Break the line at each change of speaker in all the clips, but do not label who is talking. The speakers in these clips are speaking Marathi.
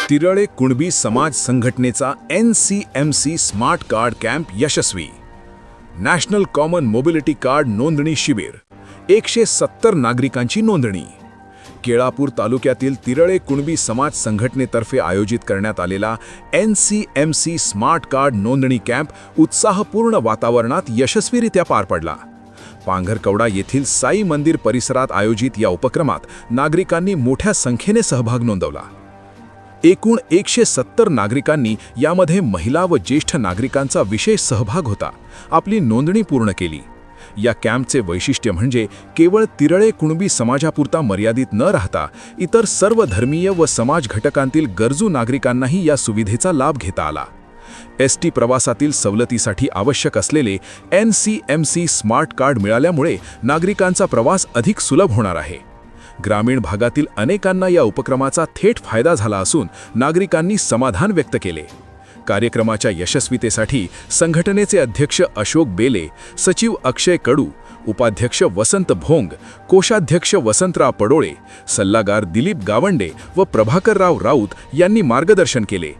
तिरळे कुणबी समाज संघटनेचा NCMC स्मार्ट कार्ड कॅम्प यशस्वी. नॅशनल कॉमन मोबिलिटी कार्ड नोंदणी शिबिर. 170 नागरिकांची नोंदणी. केळापूर तालुक्यातील तिरळे कुणबी समाज संघटनेतर्फे आयोजित करण्यात आलेला NCMC स्मार्ट कार्ड नोंदणी कॅम्प उत्साहपूर्ण वातावरणात यशस्वीरित्या पार पडला. पांघरकवडा येथील साई मंदिर परिसरात आयोजित या उपक्रमात नागरिकांनी मोठ्या संख्येने सहभाग नोंदवला. एकूण 170 नागरिकांनी, यामध्ये महिला व ज्येष्ठ नागरिकांचा विशेष सहभाग होता, आपली नोंदणी पूर्ण केली. या कॅम्पचे वैशिष्ट्य म्हणजे केवळ तिरळे कुणबी समाजापुरता मर्यादित न राहता इतर सर्व धर्मीय व समाज घटकांतील गरजू नागरिकांनाही या सुविधेचा लाभ घेता आला. ST प्रवासातील सवलतीसाठी आवश्यक असलेले NCMC स्मार्ट कार्ड मिळाल्यामुळे नागरिकांचा प्रवास अधिक सुलभ होणार आहे. ग्रामीण भागातील अनेकांना या उपक्रमाचा थेट फायदा झाला असून नागरिकांनी समाधान व्यक्त केले. कार्यक्रमाच्या यशस्वीतेसाठी संघटनेचे अध्यक्ष अशोक बेले, सचिव अक्षय कडू, उपाध्यक्ष वसंत भोंग, कोषाध्यक्ष वसंतराव पडोळे, सल्लागार दिलीप गावंडे व प्रभाकरराव राऊत यांनी मार्गदर्शन केले.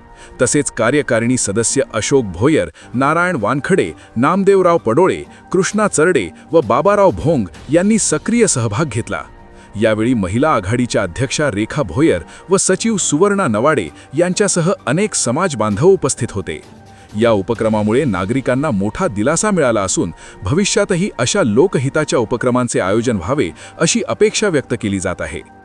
तसेच कार्यकारिणी सदस्य अशोक भोयर, नारायण वानखडे, नामदेवराव पडोळे, कृष्णा चरडे व बाबाराव भोंग यांनी सक्रिय सहभाग घेतला. यावेळी महिला आघाडीच्या अध्यक्षा रेखा भोयर व सचिव सुवर्णा नवाडे यांच्यासह अनेक समाज बांधव उपस्थित होते. या उपक्रमामुळे नागरिकांना मोठा दिलासा मिळाला असून भविष्यातही अशा लोकहिताच्या उपक्रमांचे आयोजन व्हावे अशी अपेक्षा व्यक्त केली जात आहे.